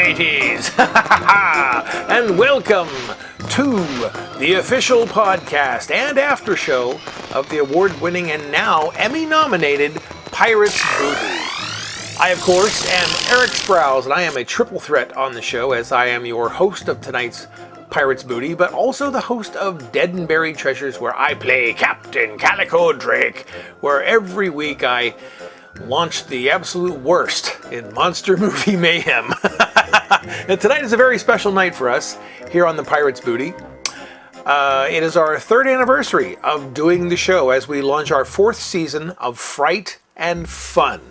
mateys! And welcome to the official podcast and aftershow of the award-winning and now Emmy-nominated Pirates Booty. I, of course, am Erik Sprowls, and I am a triple threat on the show as I am your host of tonight's Pirates Booty, but also the host of Dead and Buried Treasures, where I play Captain Calico Drake, where every week I launch the absolute worst in monster movie mayhem. And tonight is a very special night for us here on the Pirates Booty. It is our third anniversary of doing the show as we launch our fourth season of Fright and Fun.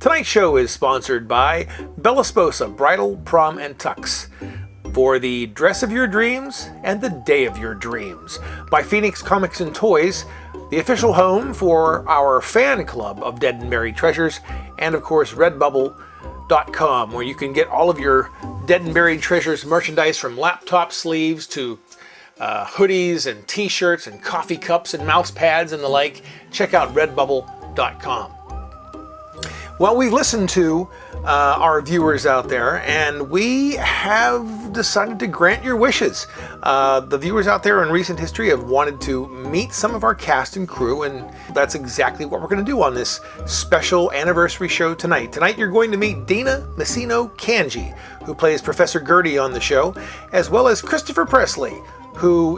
Tonight's show is sponsored by Bella Sposa Bridal, Prom, and Tux, for the dress of your dreams and the day of your dreams, by Phoenix Comics and Toys, the official home for our fan club of Dead and Buried Treasures, and of course Redbubble.com, where you can get all of your Dead and Buried Treasures merchandise, from laptop sleeves to hoodies and t-shirts and coffee cups and mouse pads and the like. Check out Redbubble.com. Well, we listened to our viewers out there, and we have decided to grant your wishes. The viewers out there in recent history have wanted to meet some of our cast and crew, and that's exactly what we're going to do on this special anniversary show tonight. Tonight you're going to meet Dina Messino-Cange, who plays Professor Gurdy on the show, as well as Christopher Pressley, who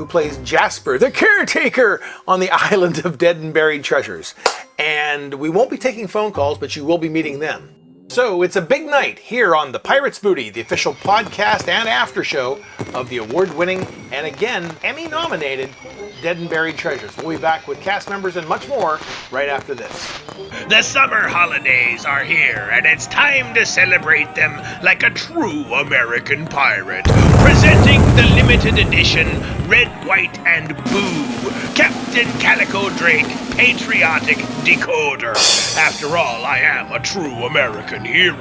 plays Jasper the Caretaker on the island of Dead and Buried Treasures. And we won't be taking phone calls, but you will be meeting them. So it's a big night here on the Pirates Booty, the official podcast and after show of the award-winning and again Emmy-nominated Dead and Buried Treasures. We'll be back with cast members and much more right after this. The summer holidays are here, and it's time to celebrate them like a true American pirate. Presenting the limited edition Red, White, and Blue Captain Calico Drake Patriotic Decoder. After all, I am a true American hero.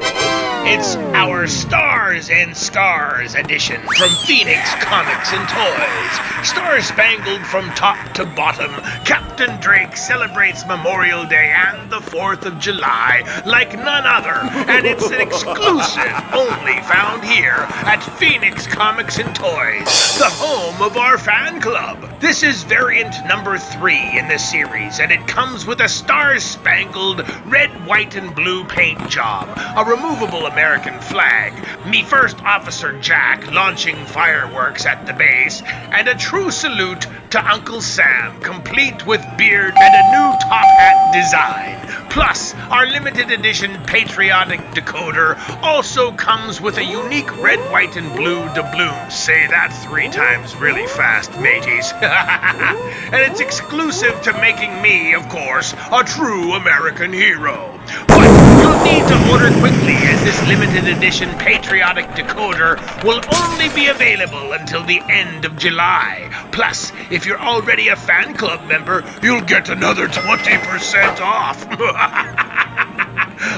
It's our Stars and Scars edition from Phoenix Comics and Toys. Star-spangled from top to bottom, Captain Drake celebrates Memorial Day and the 4th of July like none other, and it's an exclusive only found here at Phoenix Comics and Toys, the home of our fan club. This is variant number 3 in the series, and it comes with a star-spangled red, white, and blue paint job, a removable American flag, me first officer Jack launching fireworks at the base, and a true salute to Uncle Sam, complete with beard and a new top hat design. Plus, our limited edition patriotic decoder also comes with a unique red, white, and blue doubloon. Say that 3 times really fast, mateys. And it's exclusive to making me, of course, a true American hero. But you'll need to order quickly, as this limited edition patriotic decoder will only be available until the end of July. Plus, if you're already a fan club member, you'll get another 20% off.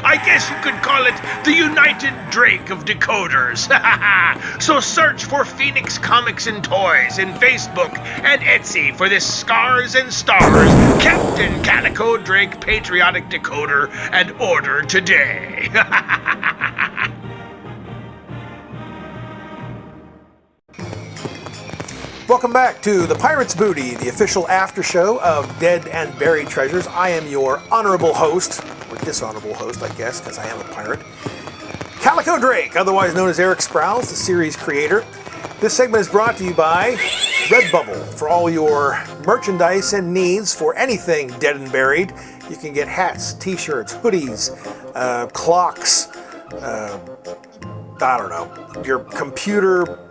I guess you could call it the United Drake of decoders. So search for Phoenix Comics and Toys in Facebook and Etsy for this Scars and Stars Captain Calico Drake Patriotic Decoder and order today. Welcome back to the Pirates Booty, the official after show of Dead and Buried Treasures. I am your honorable host, or dishonorable host, I guess, because I am a pirate, Calico Drake, otherwise known as Erik Sprowls, the series creator. This segment is brought to you by Redbubble. For all your merchandise and needs for anything Dead and Buried, you can get hats, t-shirts, hoodies, clocks, I don't know, your computer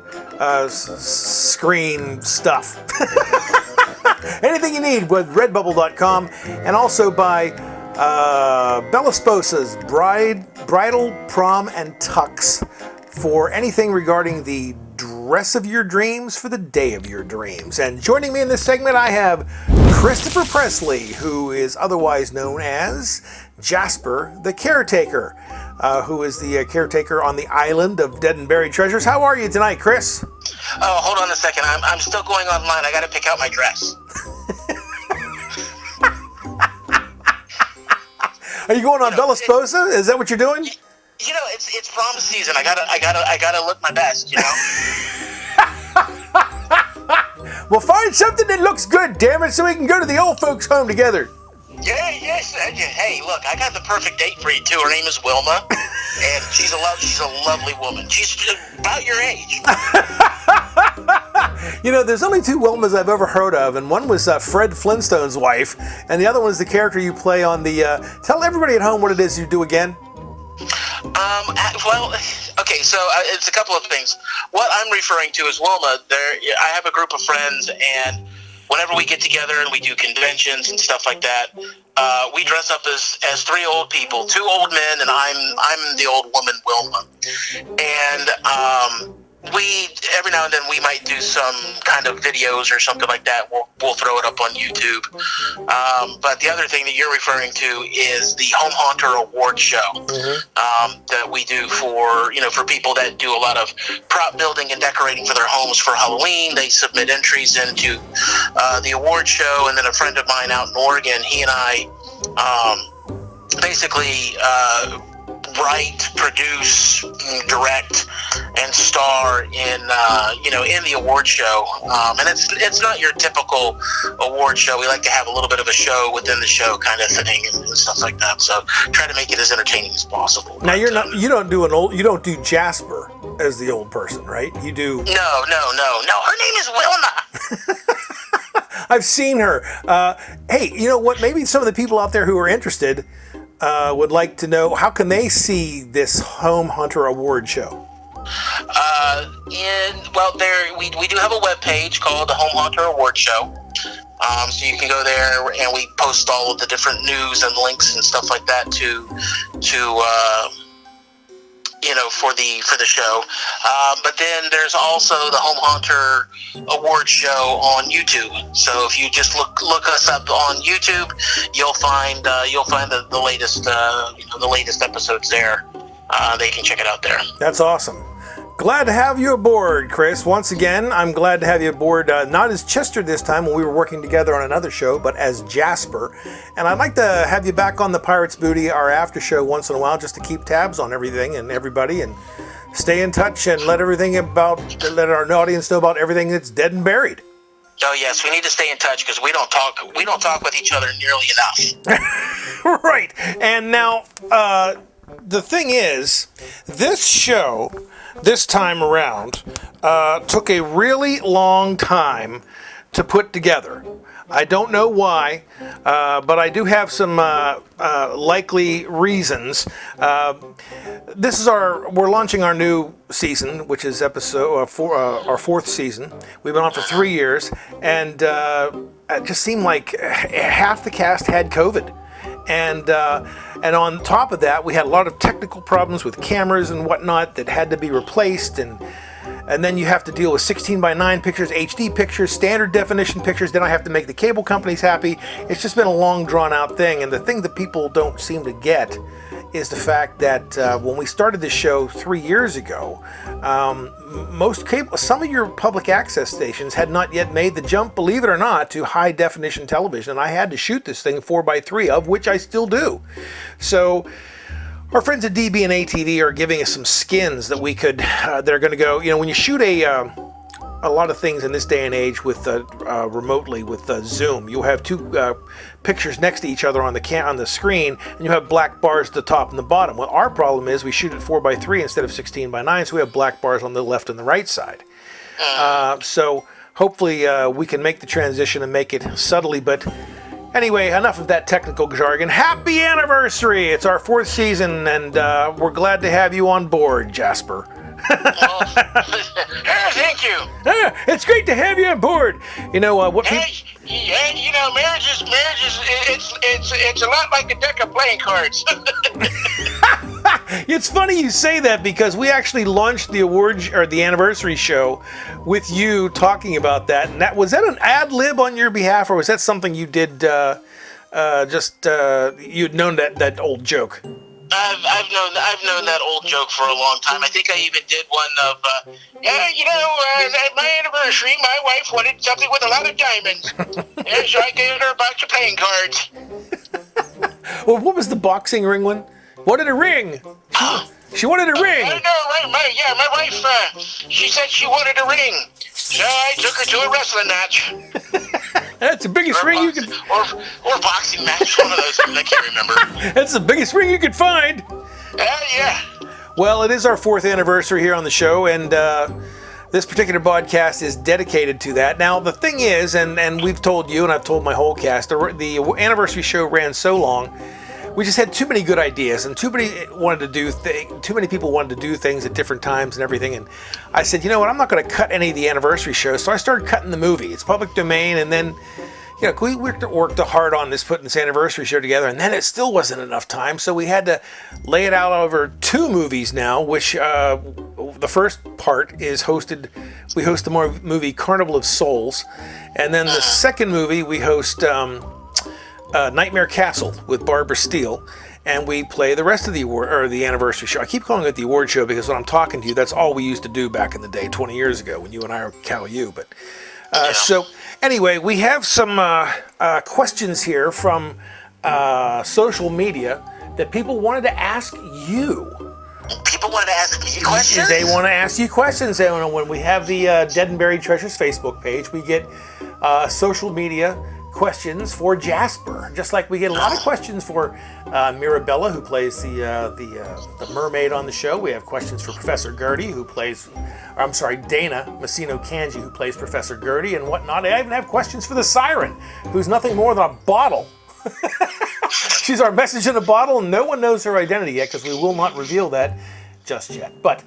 screen stuff. Anything you need with Redbubble.com, and also by Bella Sposa's Bridal, Prom, and Tux for anything regarding the dress of your dreams for the day of your dreams. And joining me in this segment, I have Christopher Pressley, who is otherwise known as Jasper the Caretaker, who is the caretaker on the island of Dead and Buried Treasures. How are you tonight, Chris? Oh, hold on a second. I'm still going online. I got to pick out my dress. Are you going on Bella Sposa? Is that what you're doing? You know, it's prom season. I gotta look my best, you know. Well, find something that looks good, damn it, so we can go to the old folks' home together. Yeah, yes. Hey, look, I got the perfect date for you too. Her name is Wilma, and she's a lovely woman. She's about your age. You know, there's only 2 Wilmas I've ever heard of, and one was Fred Flintstone's wife, and the other one is the character you play on the. Tell everybody at home what it is you do again. Well, okay, so it's a couple of things. What I'm referring to is Wilma. I have a group of friends, and whenever we get together and we do conventions and stuff like that, we dress up as 3 old people, 2 old men, and I'm the old woman, Wilma. And we every now and then we might do some kind of videos or something like that. We'll throw it up on YouTube. But the other thing that you're referring to is the Home Haunter Award Show that we do for people that do a lot of prop building and decorating for their homes for Halloween. They submit entries into the award show, and then a friend of mine out in Oregon, he and I basically write, produce, direct, and star in the award show. And it's not your typical award show. We like to have a little bit of a show within the show kind of thing and stuff like that. So try to make it as entertaining as possible. Now you don't do Jasper as the old person, right? You do. No. Her name is Wilma. I've seen her. Hey, you know what? Maybe some of the people out there who are interested would like to know, how can they see this Home Hunter Award Show? We do have a webpage called the Home Haunter Award Show. So you can go there, and we post all of the different news and links and stuff like that for the show. But then there's also the Home Haunter Award Show on YouTube. So if you just look us up on YouTube, you'll find the latest episodes there. They can check it out there. That's awesome. Glad to have you aboard, Chris. Once again, I'm glad to have you aboard, not as Chester this time when we were working together on another show, but as Jasper. And I'd like to have you back on the Pirates Booty, our after show, once in a while, just to keep tabs on everything and everybody, and stay in touch and let our audience know about everything that's dead and buried. Oh yes, we need to stay in touch because we don't talk with each other nearly enough. Right. And now, the thing is, this show, this time around, took a really long time to put together. I don't know why, but I do have some likely reasons. We're launching our new season, which is our 4th season. We've been on for 3 years, and it just seemed like half the cast had COVID. And on top of that, we had a lot of technical problems with cameras and whatnot that had to be replaced, and then you have to deal with 16:9 pictures, HD pictures, standard definition pictures. Then I have to make the cable companies happy. It's just been a long, drawn-out thing. And the thing that people don't seem to get is the fact that when we started this show 3 years ago, some of your public access stations had not yet made the jump, believe it or not, to high definition television. And I had to shoot this thing 4:3, of which I still do. So our friends at DB and ATV are giving us some skins that we could, they're going to go, when you shoot a lot of things in this day and age with remotely with Zoom, you'll have 2 pictures next to each other on the screen, and you have black bars at the top and the bottom. Well, our problem is we shoot it 4:3 instead of 16:9, so we have black bars on the left and the right side. So hopefully we can make the transition and make it subtly, but anyway, enough of that technical jargon. Happy anniversary! It's our 4th season, and we're glad to have you on board, Jasper. Well, thank you. It's great to have you on board. You know what? Marriage is it's a lot like a deck of playing cards. It's funny you say that, because we actually launched the the anniversary show with you talking about that. And was that an ad lib on your behalf, or was that something you did? You'd known that old joke. I've known that old joke for a long time. I think I even did one of, at my anniversary, my wife wanted something with a lot of diamonds, and so I gave her a box of playing cards. Well, what was the boxing ring one? What did it ring? She wanted a ring. I know, right? My wife, she said she wanted a ring. So I took her to a wrestling match. That's the biggest ring you can... Or boxing match, one of those things, I can't remember. That's the biggest ring you could find. Yeah. Well, it is our 4th anniversary here on the show, and this particular podcast is dedicated to that. Now, the thing is, and we've told you, and I've told my whole cast, the anniversary show ran so long, we just had too many good ideas, and too many people wanted to do things at different times and everything. And I said, you know what, I'm not going to cut any of the anniversary shows, so I started cutting the movie. It's public domain, and then we worked hard on putting this anniversary show together, and then it still wasn't enough time, so we had to lay it out over 2 movies now, which the first part is we host the movie Carnival of Souls, and then the second movie we host Nightmare Castle with Barbara Steele, and we play the rest of the anniversary show. I keep calling it the award show because when I'm talking to you, that's all we used to do back in the day, 20 years ago, when you and I were Cal U. But so anyway, we have some questions here from social media that people wanted to ask you. People wanted to ask me questions? They want to ask you questions. And when we have the Dead and Buried Treasures Facebook page, we get social media questions for Jasper, just like we get a lot of questions for Mirabella, who plays the mermaid on the show. We have questions for Professor Gurdy, Dana Messino-Cange, who plays Professor Gurdy and whatnot. I even have questions for the Siren, who's nothing more than a bottle. She's our message in a bottle, and no one knows her identity yet because we will not reveal that just yet. But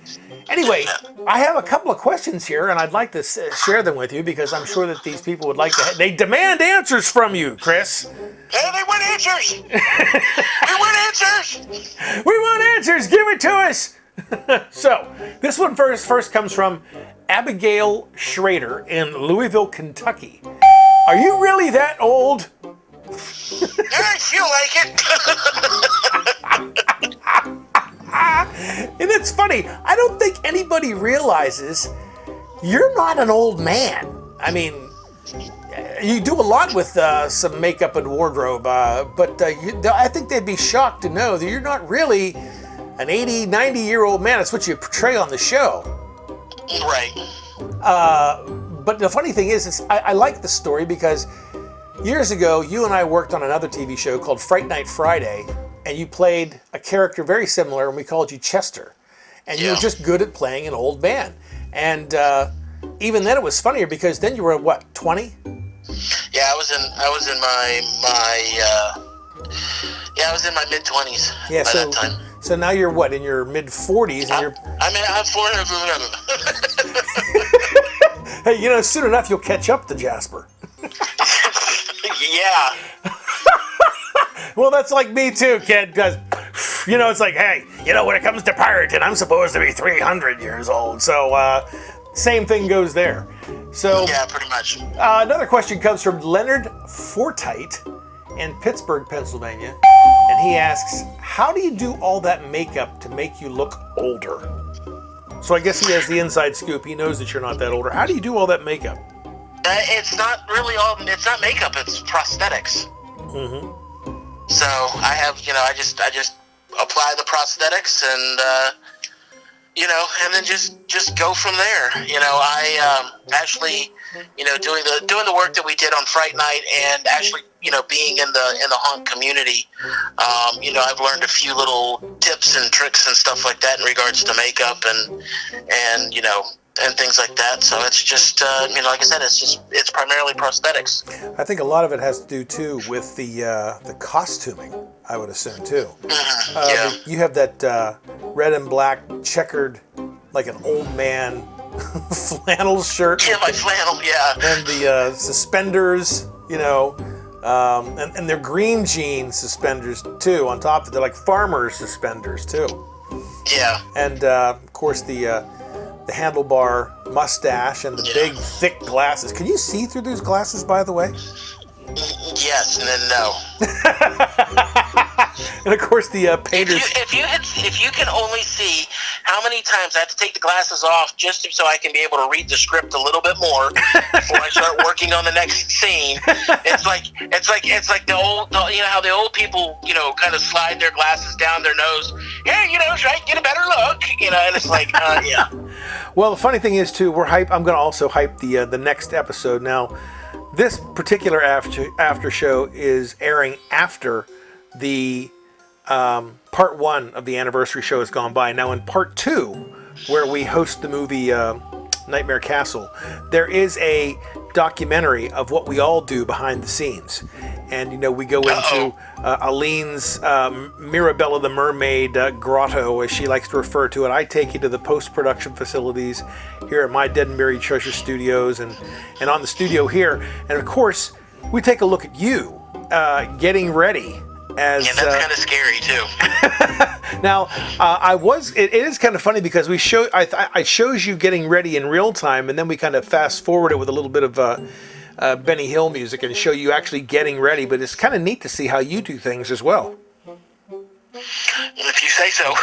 anyway, I have a couple of questions here, and I'd like to share them with you because I'm sure that these people would like to. They demand answers from you, Chris. Hey, they want answers. We want answers. We want answers. Give it to us. So this one first comes from Abigail Schrader in Louisville, Kentucky. Are you really that old? I feel like it. And it's funny, I don't think anybody realizes you're not an old man. I mean, you do a lot with some makeup and wardrobe, but I think they'd be shocked to know that you're not really an 80, 90-year-old man. That's what you portray on the show. Right. But the funny thing is I like the story because years ago, you and I worked on another TV show called Fright Night Friday, and you played a character very similar, and we called you Chester. And you were just good at playing an old man. And even then it was funnier because then you were, what, 20? Yeah, I was in my mid-20s by that time. So now you're what, in your mid-40s? And I'm 400. Hey, soon enough you'll catch up to Jasper. Yeah. Well, that's like me too, kid, because, it's like, hey, when it comes to pirating, I'm supposed to be 300 years old. So, same thing goes there. So, yeah, pretty much. Another question comes from Leonard Fortite in Pittsburgh, Pennsylvania. And he asks, how do you do all that makeup to make you look older? So I guess he has the inside scoop. He knows that you're not that older. How do you do all that makeup? It's not makeup, it's prosthetics. Mm-hmm. So I have, I just apply the prosthetics and, and then just go from there. I actually, doing the work that we did on Fright Night and actually, being in the haunt community, I've learned a few little tips and tricks and stuff like that in regards to makeup and things like that. So it's just, like I said, it's primarily prosthetics. I think a lot of it has to do too with the costuming, I would assume too. Mm-hmm. You have that red and black checkered, like an old man flannel shirt. Yeah, my flannel, yeah. And the suspenders, and they're green jean suspenders too. On top of it, they're like farmer suspenders too. Yeah. And of course the handlebar mustache and the big thick glasses. Can you see through those glasses, by the way? Yes, and then no. And of course the painters. If you can only see how many times I have to take the glasses off just so I can be able to read the script a little bit more before I start working on the next scene. It's like the old, you know how the old people, you know, kind of slide their glasses down their nose. Yeah, you know, try to get a better look, you know, and it's like, yeah. Well, the funny thing is too, I'm going to also hype the next episode. Now, this particular after show is airing after the part 1 of the anniversary show has gone by. Now, in part 2, where we host the movie Nightmare Castle, there is a documentary of what we all do behind the scenes. And, you know, we go into Aline's Mirabella the Mermaid grotto, as she likes to refer to it. I take you to the post-production facilities here at my Dead and Buried Treasure Studios and on the studio here. And, of course, we take a look at you getting ready. Yeah, that's kind of scary too. Now, it is kind of funny because I shows you getting ready in real time, and then we kind of fast forward it with a little bit of Benny Hill music and show you actually getting ready. But it's kind of neat to see how you do things as well. If you say so.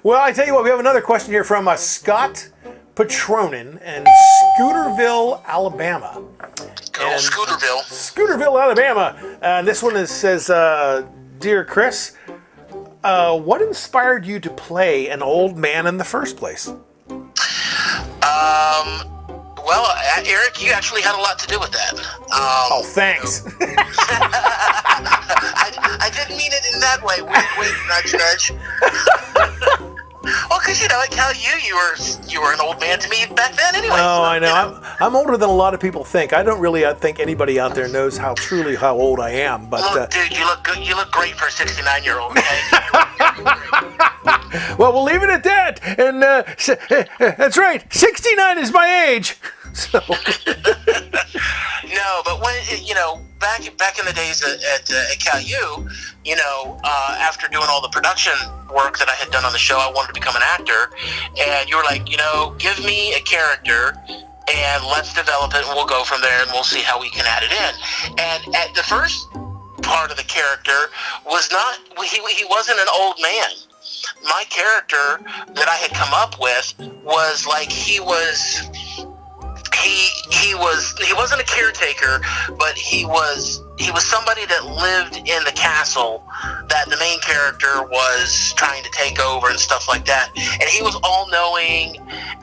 Well, I tell you what, we have another question here from Scott Patronin in Scooterville, Alabama. Scooterville, Alabama. This one says, Dear Chris, what inspired you to play an old man in the first place? Well, Eric, you actually had a lot to do with that. Oh, thanks. I didn't mean it in that way. Wait, nudge. Well, because, you know, at Cal you were an old man to me back then anyway. Oh, so, I know. You know. I'm older than a lot of people think. I don't really think anybody out there knows how old I am. But look, dude, you look good. You look great for a 69-year-old. Okay? Well, we'll leave it at that. And that's right. 69 is my age. So. No, but when, you know, back in the days at Cal you know, after doing all the production work that I had done on the show, I wanted to become an actor, and you were like, you know, give me a character and let's develop it, and we'll go from there, and we'll see how we can add it in. And at the first part of the character was not, he wasn't an old man. My character that I had come up with was like he wasn't a caretaker, but he was somebody that lived in the castle that the main character was trying to take over and stuff like that. And he was all-knowing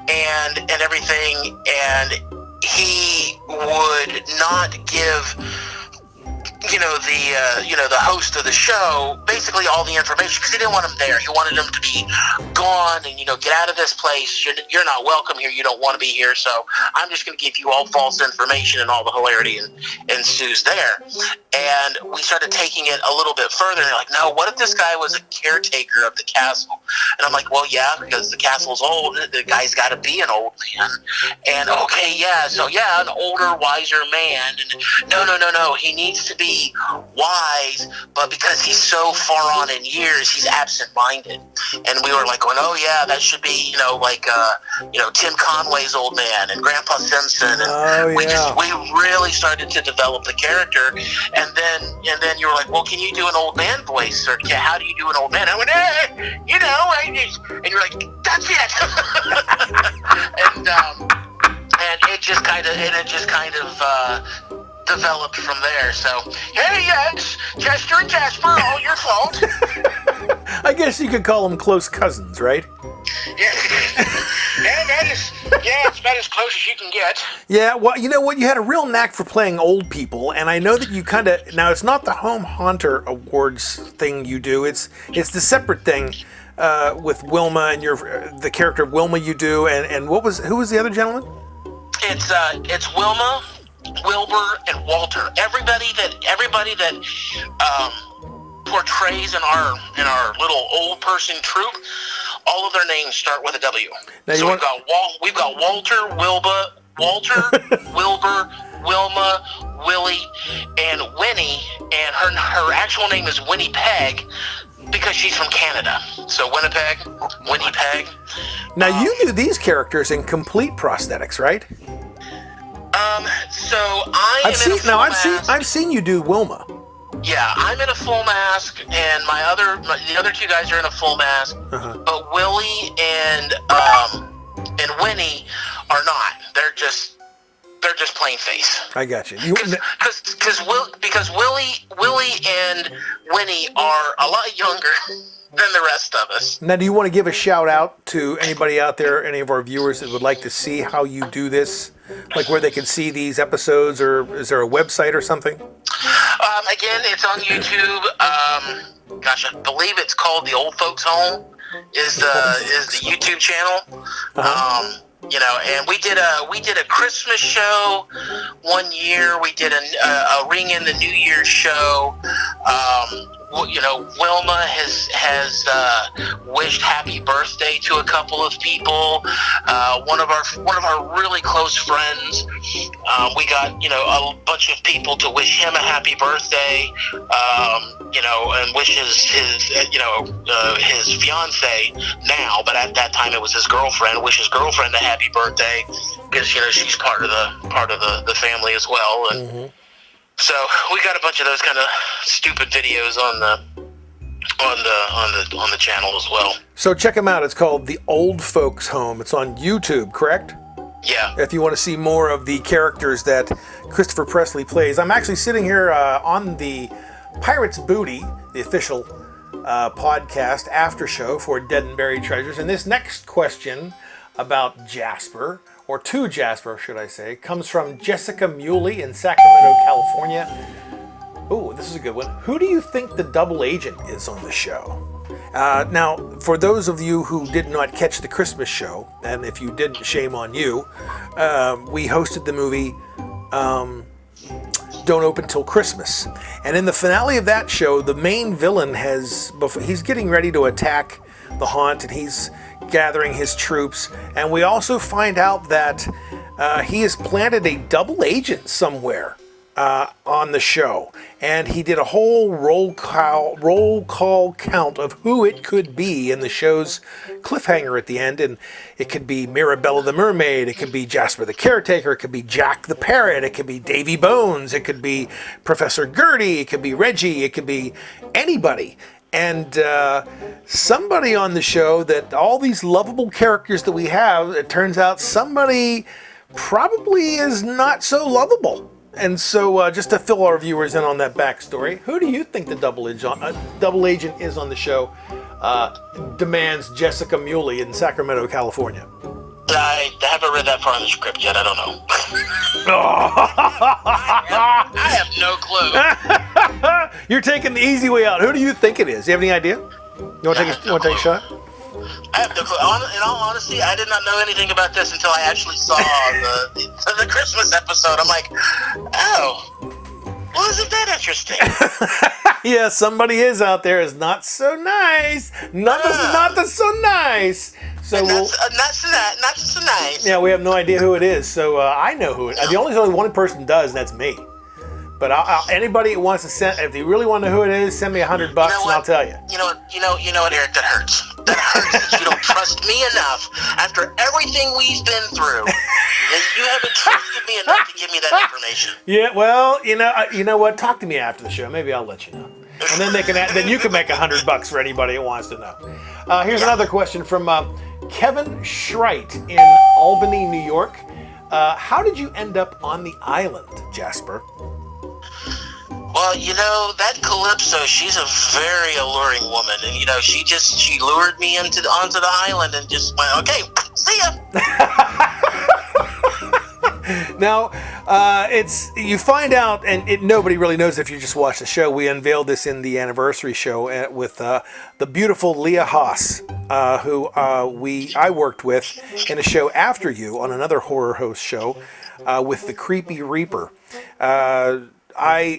and everything, and he would not give the host of the show basically all the information because he didn't want him there. He wanted him to be gone and, you know, get out of this place. You're not welcome here. You don't want to be here. So I'm just going to give you all false information, and all the hilarity ensues there. And we started taking it a little bit further. And like, no, what if this guy was a caretaker of the castle? And I'm like, well, yeah, because the castle's old. The guy's got to be an old man. And okay, yeah, so yeah, an older, wiser man. And no, he needs to be wise, but because he's so far on in years, he's absent-minded. And we were like going, oh yeah, that should be, Tim Conway's old man and Grandpa Simpson. And we really started to develop the character. And then you were like, well, can you do an old man voice? Or how do you do an old man? I went, and you're like, that's it. and it just kind of developed from there. So, hey, yes, Chester and Jasper, all your fault. I guess you could call them close cousins, right? Yeah, it's about as close as you can get. Yeah, well, you know what? You had a real knack for playing old people, and I know that you kind of, now it's not the Home Haunter Awards thing you do, it's the separate thing with Wilma and the character of Wilma you do, and who was the other gentleman? It's Wilma, Wilbur, and Walter. Everybody that portrays in our little old person troupe, all of their names start with a W. Now so we've got Walter, Wilbur, Wilma, Willie, and Winnie, and her actual name is Winnie Peg because she's from Canada. So Winnipeg, Winnie Peg. Now you do these characters in complete prosthetics, right? So I've seen you do Wilma. Yeah, I'm in a full mask, and the other two guys are in a full mask. But Willie and Winnie are not. They're just plain face. I got you. Because Willie and Winnie are a lot younger than the rest of us. Now, do you want to give a shout out to anybody out there, any of our viewers that would like to see how you do this? Like where they can see these episodes, or is there a website or something? Again, it's on YouTube. I believe it's called The Old Folks Home is the YouTube channel. And we did a Christmas show one year. We did a Ring in the New Year show. Wilma has wished happy birthday to a couple of people. One of our really close friends. We got a bunch of people to wish him a happy birthday. And wish his fiance now, but at that time it was his girlfriend. Wish his girlfriend a happy birthday because she's part of the family as well. And so we got a bunch of those kind of stupid videos on the channel as well. So check them out. It's called The Old Folks Home. It's on YouTube, correct? Yeah. If you want to see more of the characters that Christopher Pressley plays. I'm actually sitting here on the Pirates Booty, the official podcast Aftershow for Dead and Buried Treasures. And this next question about Jasper, or to Jasper, should I say, comes from Jessica Muley in Sacramento, California. Ooh, this is a good one. Who do you think the double agent is on the show? Now, for those of you who did not catch the Christmas show, and if you didn't, shame on you, we hosted the movie Don't Open Till Christmas. And in the finale of that show, the main villain he's getting ready to attack the haunt, and he's gathering his troops. And we also find out that he has planted a double agent somewhere on the show. And he did a whole roll call count of who it could be in the show's cliffhanger at the end. And it could be Mirabella the Mermaid, it could be Jasper the Caretaker, it could be Jack the Parrot, it could be Davy Bones, it could be Professor Gurdy, it could be Reggie, it could be anybody. And somebody on the show, that all these lovable characters that we have, it turns out somebody probably is not so lovable. And so just to fill our viewers in on that backstory, who do you think the double agent is on the show? Demands Jessica Muley in Sacramento, California. I haven't read that far in the script yet. I don't know. I have no clue. You're taking the easy way out. Who do you think it is? Do you have any idea? You want to take a shot? I have no clue. In all honesty, I did not know anything about this until I actually saw the Christmas episode. I'm like, oh, well, isn't that interesting? Yeah, somebody is out there is not so nice. Not so nice. So not so nice. Yeah, we have no idea who it is. So I know who it is. The only one person does, and that's me. But anybody who wants to send, if you really want to know who it is, send me $100 and I'll tell you. You know what, Eric? That hurts. That hurts that you don't trust me enough after everything we've been through. That you haven't trusted me enough to give me that information. Yeah, well, you know what? Talk to me after the show. Maybe I'll let you know. And then then you can make $100 for anybody who wants to know. Here's another question from Kevin Schreit in Albany, New York. How did you end up on the island, Jasper? Well, that Calypso, she's a very alluring woman, and she lured me onto the island and just went, okay, see ya. Now, you find out, and nobody really knows if you just watch the show. We unveiled this in the anniversary show with the beautiful Leah Haas, who I worked with in a show after you on another horror host show with the Creepy Reaper.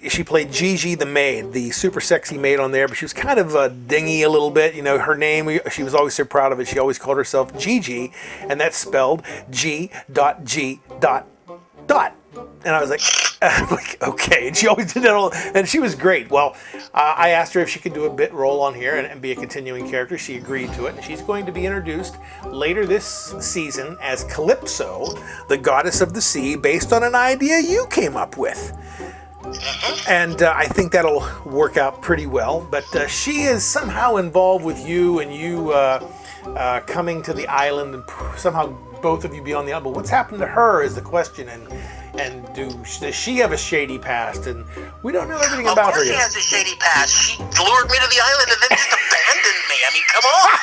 She played Gigi the maid, the super sexy maid on there, but she was kind of dingy a little bit. Her name, she was always so proud of it. She always called herself Gigi, and that's spelled G.G. And I was like, okay. And she always did that and she was great. Well, I asked her if she could do a bit role on here and be a continuing character. She agreed to it, and she's going to be introduced later this season as Calypso, the goddess of the sea, based on an idea you came up with. And I think that'll work out pretty well. But she is somehow involved with you, and you coming to the island, and somehow both of you be on the island. But what's happened to her is the question. And does she have a shady past? And we don't know everything about her yet. Of course she has a shady past. She lured me to the island and then just abandoned me. I mean, come on.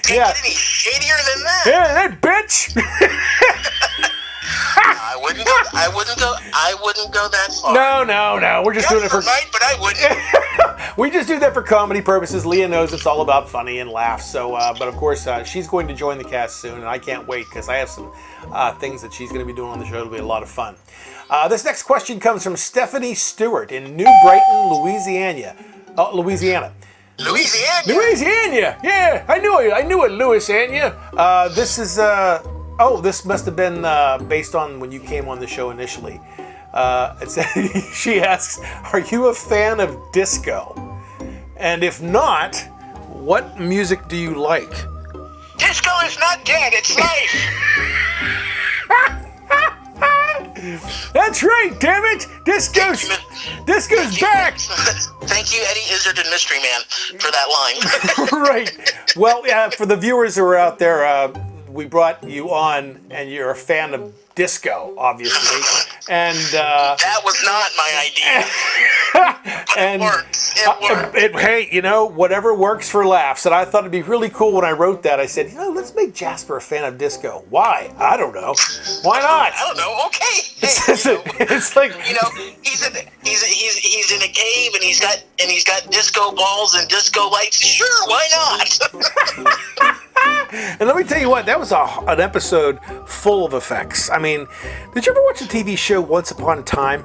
Can't get any shadier than that. Yeah, that bitch. I wouldn't go that far. No. We're just doing it for night, but I wouldn't. We just do that for comedy purposes. Leah knows it's all about funny and laughs. So, but of course, she's going to join the cast soon, and I can't wait because I have some things that she's going to be doing on the show. It'll be a lot of fun. This next question comes from Stephanie Stewart in New Brighton, Louisiana. Louisiana. Yeah, I knew it, Louisiana. This is this must have been based on when you came on the show initially. She asks, are you a fan of disco? And if not, what music do you like? Disco is not dead, it's life. That's right, damn it! Disco's back! Thank you, Eddie Izzard and Mystery Man, for that line. Right. Well, for the viewers who are out there, we brought you on, and you're a fan of disco, obviously. And that was not my idea. And it works. Hey, whatever works for laughs. And I thought it'd be really cool when I wrote that. I said, let's make Jasper a fan of disco. Why? I don't know. Why not? I don't know. Okay. It's like he's in a cave and he's got disco balls and disco lights. Sure, why not? And let me tell you what, that was an episode full of effects. I mean, did you ever watch the TV show Once Upon a Time?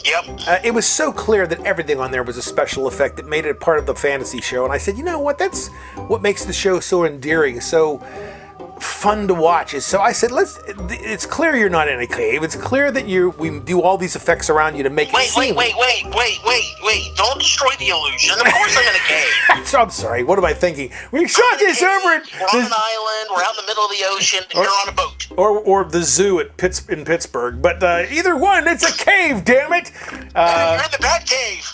Yep. It was so clear that everything on there was a special effect that made it a part of the fantasy show. And I said, you know what, that's what makes the show so endearing, so fun to watch. So I said, it's clear you're not in a cave. It's clear that we do all these effects around you to make it seem... Wait. Don't destroy the illusion. Of course I'm in a cave. So I'm sorry. What am I thinking? We shot this over... We're on an island. We're out in the middle of the ocean. And you're on a boat. Or the zoo in Pittsburgh. But either one, it's a cave, damn it. You're in the Bat Cave.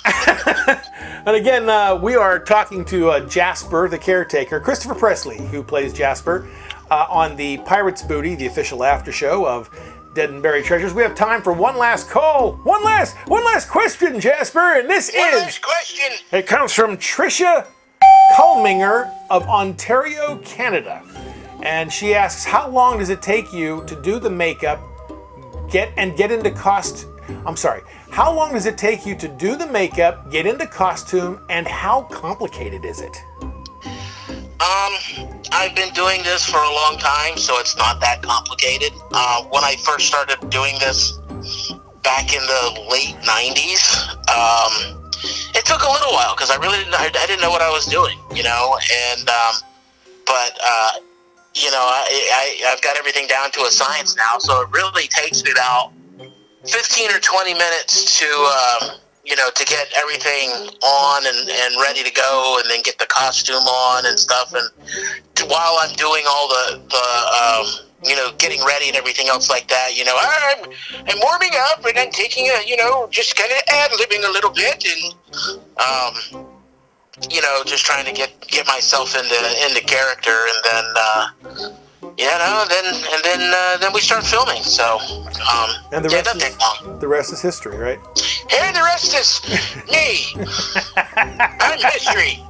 And again, we are talking to Jasper the Caretaker, Christopher Pressley, who plays Jasper, on the Pirates Booty, the official after show of Dead and Buried Treasures. We have time for one last call. One last question, Jasper, and this One last question. It comes from Tricia Culminger of Ontario, Canada. And she asks, how long does it take you to do the makeup, how long does it take you to do the makeup, get into costume, and how complicated is it? I've been doing this for a long time, so it's not that complicated. When I first started doing this back in the late 90s, it took a little while because I didn't know what I was doing, and I've got everything down to a science now, so it really takes me about 15 or 20 minutes to get everything on and ready to go, and then get the costume on and stuff. And while I'm doing all the getting ready and everything else like that, I'm warming up and then taking just kind of ad-libbing a little bit and, just trying to get myself into character, and then, then we start filming. So, and the rest is history, right? And the rest is me. I'm history.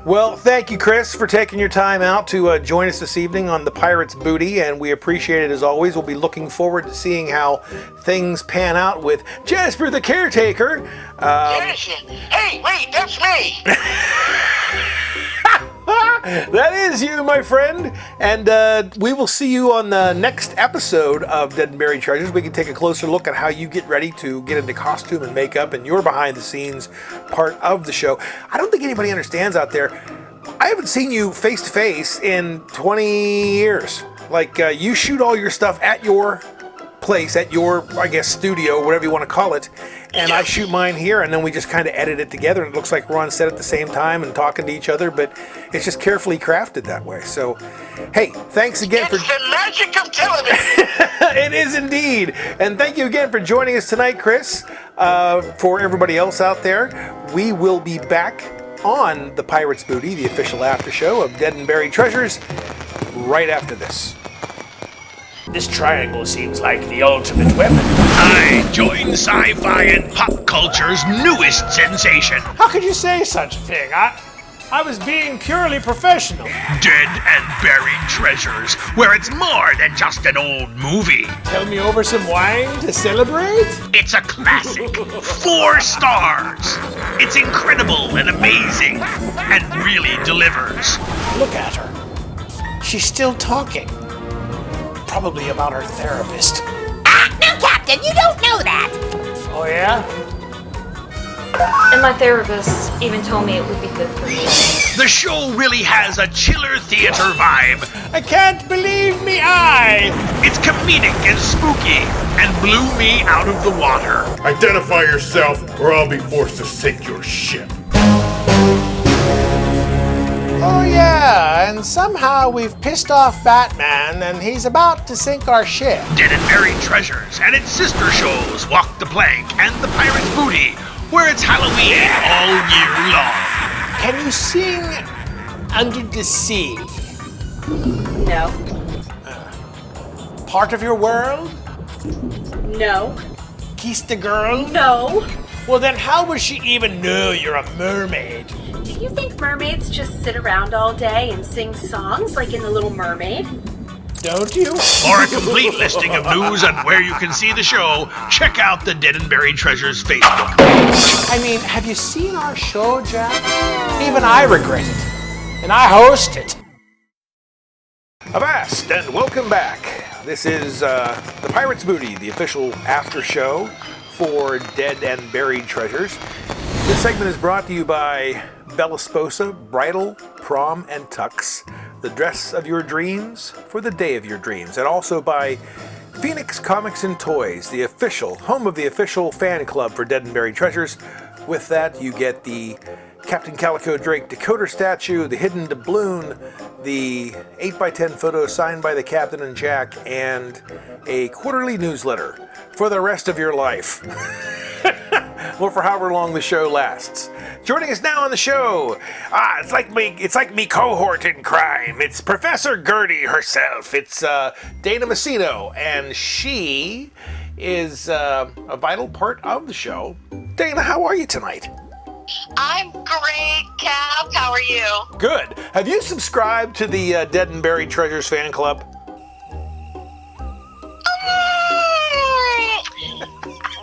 Well, thank you, Chris, for taking your time out to join us this evening on the Pirates Booty, and we appreciate it as always. We'll be looking forward to seeing how things pan out with Jasper the Caretaker. Yes. Hey, wait, that's me. That is you, my friend. And we will see you on the next episode of Dead and Buried Treasures. We can take a closer look at how you get ready to get into costume and makeup and your behind-the-scenes part of the show. I don't think anybody understands out there. I haven't seen you face-to-face in 20 years. Like, you shoot all your stuff at your place at your, I guess, studio, whatever you want to call it, and I shoot mine here, and then we just kind of edit it together, and it looks like we're on set at the same time and talking to each other, but it's just carefully crafted that way. So, hey, thanks again It's the magic of television. It is indeed. And thank you again for joining us tonight, Chris. For everybody else out there, we will be back on the Pirates Booty, the official after show of Dead and Buried Treasures, right after this. This triangle seems like the ultimate weapon. I join sci-fi and pop culture's newest sensation. How could you say such a thing? I was being purely professional. Dead and Buried Treasures, where it's more than just an old movie. Tell me over some wine to celebrate? It's a classic. 4 stars. It's incredible and amazing, and really delivers. Look at her. She's still talking. Probably about her therapist. No, Captain, you don't know that. Oh, yeah? And my therapist even told me it would be good for me. The show really has a chiller theater vibe. I can't believe me eye. It's comedic and spooky, and blew me out of the water. Identify yourself, or I'll be forced to sink your ship. Oh, yeah, and somehow we've pissed off Batman, and he's about to sink our ship. Dead and Buried Treasures and its sister shows Walk the Plank and The Pirate's Booty, where it's Halloween all year long. Can you sing Under the Sea? No. Part of your world? No. Kiss the girl? No. Well, then how would she even know you're a mermaid? Do you think mermaids just sit around all day and sing songs like in The Little Mermaid? Don't you? For a complete listing of news and where you can see the show, check out the Dead and Buried Treasures Facebook page. I mean, have you seen our show, Jack? Even I regret it. And I host it. Avast and welcome back. This is the Pirates Booty, the official after show for Dead and Buried Treasures. This segment is brought to you by Bella Sposa, Bridal, Prom, and Tux, the dress of your dreams for the day of your dreams. And also by Phoenix Comics and Toys, the official, home of the official fan club for Dead and Buried Treasures. With that, you get the Captain Calico Drake decoder statue, the hidden doubloon, the 8x10 photo signed by the Captain and Jack, and a quarterly newsletter for the rest of your life. Or for however long the show lasts. Joining us now on the show, it's like me cohort in crime. It's Professor Gurdy herself. It's Dana Messino, and she is a vital part of the show. Dana, how are you tonight? I'm great, Cap. How are you? Good. Have you subscribed to the Dead and Buried Treasures fan club?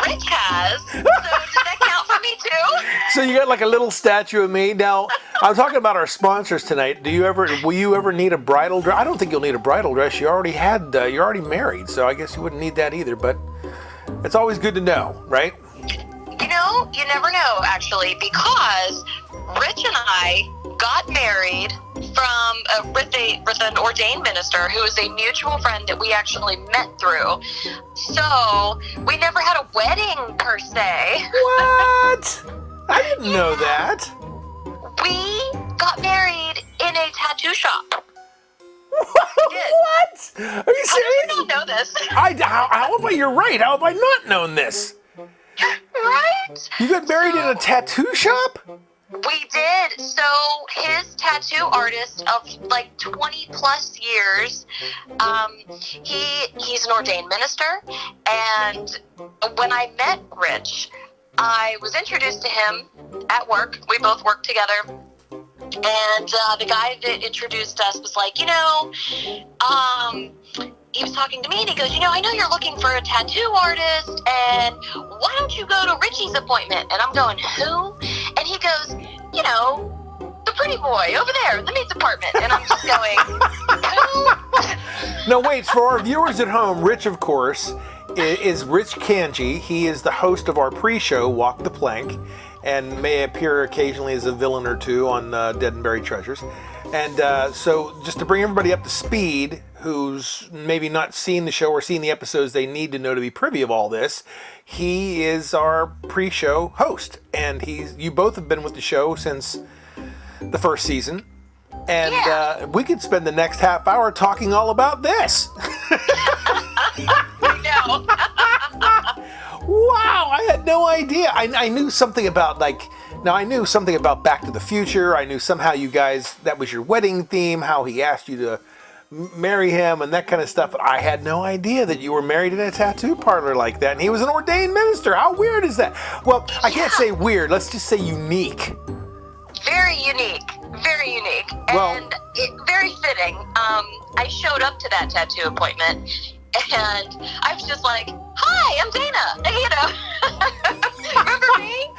Rich has. So does that count for me too? So you got like a little statue of me. Now, I'm talking about our sponsors tonight. Will you ever need a bridal dress? I don't think you'll need a bridal dress. You're already married, so I guess you wouldn't need that either, but it's always good to know, right? You know, you never know, actually, because Rich and I got married with an ordained minister who is a mutual friend that we actually met through. So we never had a wedding per se. What? I didn't know that. We got married in a tattoo shop. What? Are you How did serious? you not know this? How have I? You're right. How have I not known this? Right? You got married in a tattoo shop? We did. So his tattoo artist of like 20 plus years, he's an ordained minister, and when I met Rich, I was introduced to him at work. We both worked together. And the guy that introduced us was like, he was talking to me and he goes, I know you're looking for a tattoo artist, and why don't you go to Richie's appointment? And I'm going, who? And he goes, the pretty boy over there in the men's apartment. And I'm just going, who? No, wait, for our viewers at home, Rich, of course, is Rich Cange. He is the host of our pre-show, Walk the Plank, and may appear occasionally as a villain or two on Dead and Buried Treasures. And so just to bring everybody up to speed, who's maybe not seen the show or seen the episodes they need to know to be privy of all this, he is our pre-show host, and you both have been with the show since the first season, and we could spend the next half hour talking all about this. I know. Wow, I had no idea. I knew something about I knew something about Back to the Future. I knew somehow you guys, that was your wedding theme, how he asked you to marry him and that kind of stuff. But I had no idea that you were married in a tattoo parlor like that, and he was an ordained minister. How weird is that? Well, I can't say weird. Let's just say unique. Very unique. Very unique. Well, and very fitting. I showed up to that tattoo appointment, and I was just like, "Hi, I'm Dana." You know, remember me?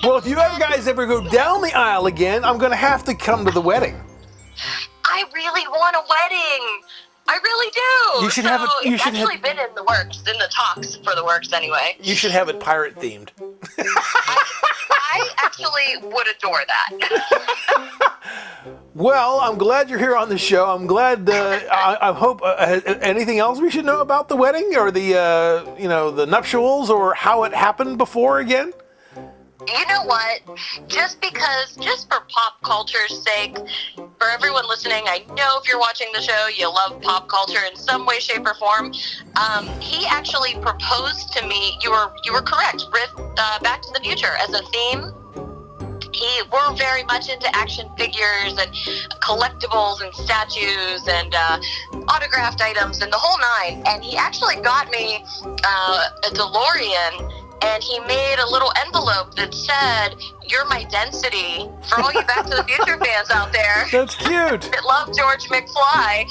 Well, if you guys ever go down the aisle again, I'm going to have to come to the wedding. I really want a wedding. I really do. You should have it. You it's should actually been in the works, in the talks for the works anyway. You should have it pirate themed. I actually would adore that. Well, I'm glad you're here on the show. I'm glad. I hope. Anything else we should know about the wedding or the nuptials or how it happened before again? You know what? Just for pop culture's sake, for everyone listening, I know if you're watching the show, you love pop culture in some way, shape, or form. He actually proposed to me. You were correct. Back to the Future as a theme. We're very much into action figures and collectibles and statues and autographed items and the whole nine. And he actually got me a DeLorean. And he made a little envelope that said, "You're my density," for all you Back to the Future fans out there. That's cute. That love George McFly.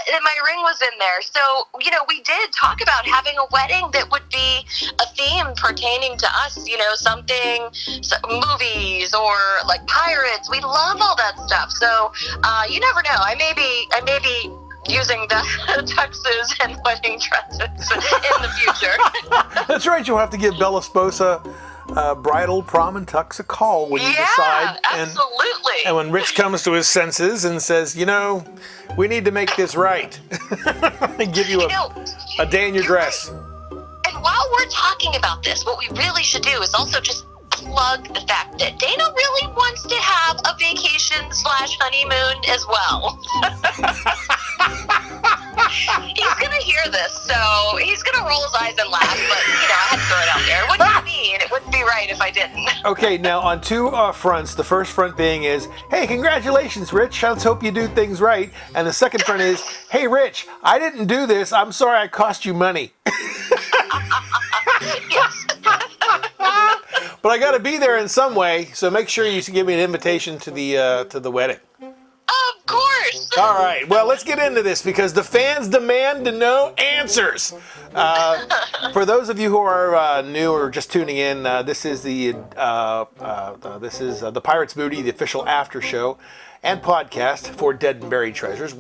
And my ring was in there. So, we did talk about having a wedding that would be a theme pertaining to us, movies or like pirates. We love all that stuff. So, you never know. I may be using the tuxes and wedding dresses in the future. That's right. You'll have to give Bella Sposa bridal, prom, and tux a call when you decide. Absolutely. And when Rich comes to his senses and says, we need to make this right. And give you a day in your dress. Right. And while we're talking about this, what we really should do is also just plug the fact that Dana really wants to have a vacation/honeymoon as well. He's gonna hear this, so he's gonna roll his eyes and laugh, but I had to throw it out there. What do you mean? It wouldn't be right if I didn't. Okay, now on two fronts. The first front being is, hey, congratulations, Rich. Let's hope you do things right. And the second front is, hey, Rich, I didn't do this. I'm sorry I cost you money. Yes. But I got to be there in some way, so make sure you give me an invitation to the wedding. Of course. All right. Well, let's get into this because the fans demand to know answers. For those of you who are new or just tuning in, this is the Pirates Booty, the official after show and podcast for Dead and Buried Treasures.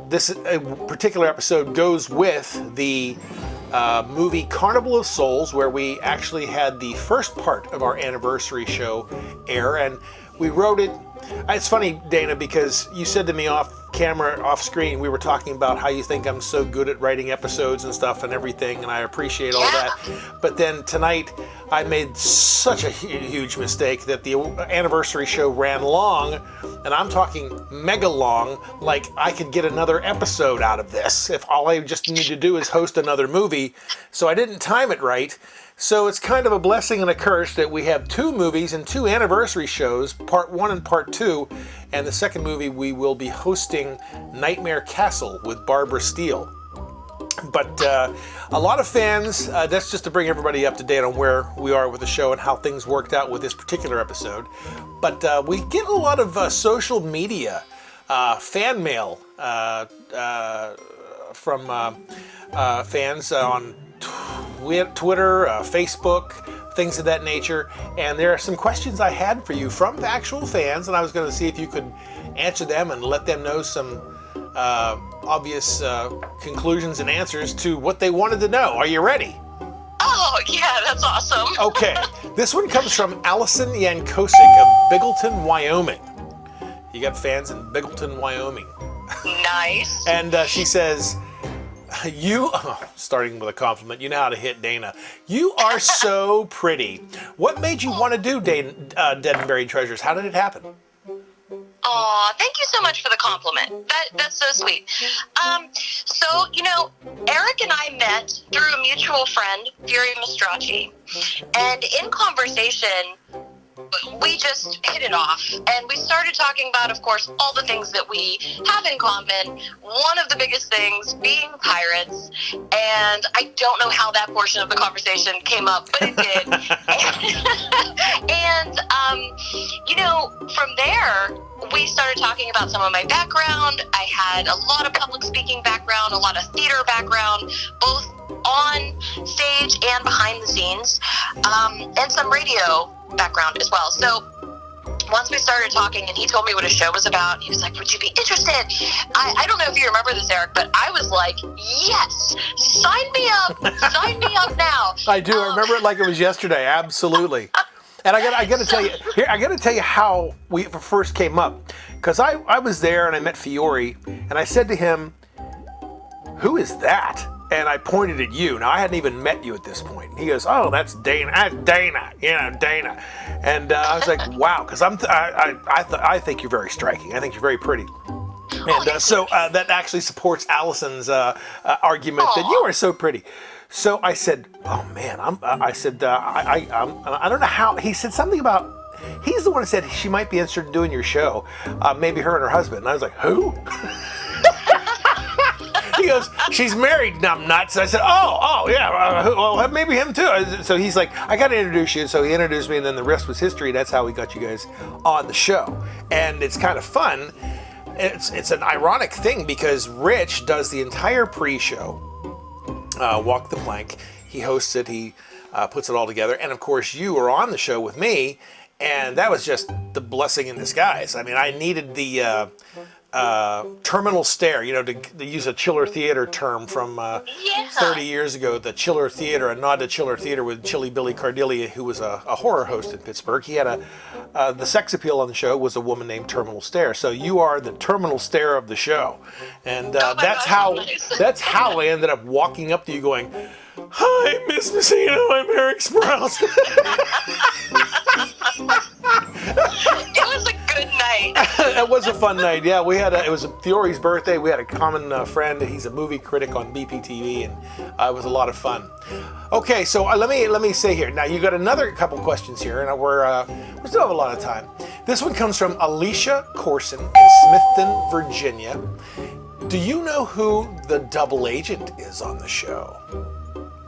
This particular episode goes with the movie Carnival of Souls, where we actually had the first part of our anniversary show air, and we wrote it. It's funny, Dana, because you said to me off camera, off screen, we were talking about how you think I'm so good at writing episodes and stuff and everything, and I appreciate all that. But then tonight, I made such a huge mistake that the anniversary show ran long, and I'm talking mega long, like I could get another episode out of this if all I just need to do is host another movie. So I didn't time it right. So it's kind of a blessing and a curse that we have two movies and two anniversary shows, part 1 and part 2, and the second movie we will be hosting Nightmare Castle with Barbara Steele. But a lot of fans, that's just to bring everybody up to date on where we are with the show and how things worked out with this particular episode. But we get a lot of social media, fan mail from fans on Twitter, Facebook, things of that nature, and there are some questions I had for you from the actual fans, and I was going to see if you could answer them and let them know some obvious conclusions and answers to what they wanted to know. Are you ready? Oh, Heck yeah, that's awesome. Okay, this one comes from Allison Yankosik of Biggleton, Wyoming. You got fans in Biggleton, Wyoming. Nice. And she says, starting with a compliment, you know how to hit Dana. You are so pretty. What made you want to do Dead and Buried Treasures? How did it happen? Aw, thank you so much for the compliment. That's so sweet. So, Erik and I met through a mutual friend, Fury Mastracci. And in conversation, we just hit it off. And we started talking about, of course, all the things that we have in common. One of the biggest things being pirates. And I don't know how that portion of the conversation came up, but it did. and from there, we started talking about some of my background. I had a lot of public speaking background, a lot of theater background, both on stage and behind the scenes, and some radio background as well. So once we started talking and he told me what his show was about, he was like, would you be interested? I don't know if you remember this, Erik, but I was like, yes, sign me up now. I do. I remember it like it was yesterday. Absolutely. And I got to tell you how we first came up, because I was there and I met Fiore and I said to him, who is that? And I pointed at you. Now I hadn't even met you at this point. He goes, oh, that's Dana. That's Dana. Dana. And I was like, wow, because I think you're very striking. I think you're very pretty. And so that actually supports Allison's argument that you are so pretty. So I said, oh man, I don't know how. He said something about, he's the one who said she might be interested in doing your show. Maybe her and her husband. And I was like, who? He goes, she's married, numbnuts. I said, oh, yeah, well, maybe him too. So he's like, I got to introduce you. So he introduced me, and then the rest was history. That's how we got you guys on the show. And it's kind of fun. It's an ironic thing because Rich does the entire pre-show, Walk the Plank. He hosts it. He puts it all together. And, of course, you are on the show with me, and that was just the blessing in disguise. I mean, I needed the terminal stare, to use a Chiller Theater term from 30 years ago, the Chiller Theater, a nod to Chiller Theater with Chilly Billy Cardilia, who was a horror host in Pittsburgh. He had the sex appeal on the show was a woman named Terminal Stare. So you are the terminal stare of the show. And that's how I ended up walking up to you going, hi, Miss Messino, I'm Erik Sprowls. It was a good night. It was a fun night. Yeah, it was Fiore's birthday. We had a common friend. He's a movie critic on BPTV, and it was a lot of fun. Okay, so let me say here. Now you got another couple questions here, and we still have a lot of time. This one comes from Alicia Corson in Smithton, Virginia. Do you know who the double agent is on the show?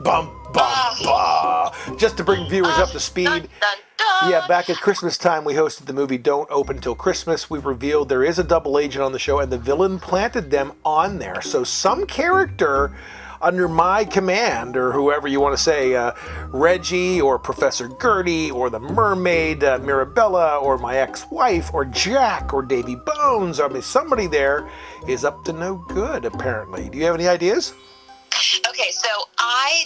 Bum, bum, bum. Just to bring viewers up to speed. Dun, dun, dun. Yeah, back at Christmas time, we hosted the movie Don't Open Till Christmas. We revealed there is a double agent on the show, and the villain planted them on there. So some character under my command, or whoever you want to say, Reggie, or Professor Gurdy, or the mermaid, Mirabella, or my ex-wife, or Jack, or Davy Bones. I mean, somebody there is up to no good, apparently. Do you have any ideas? Okay, so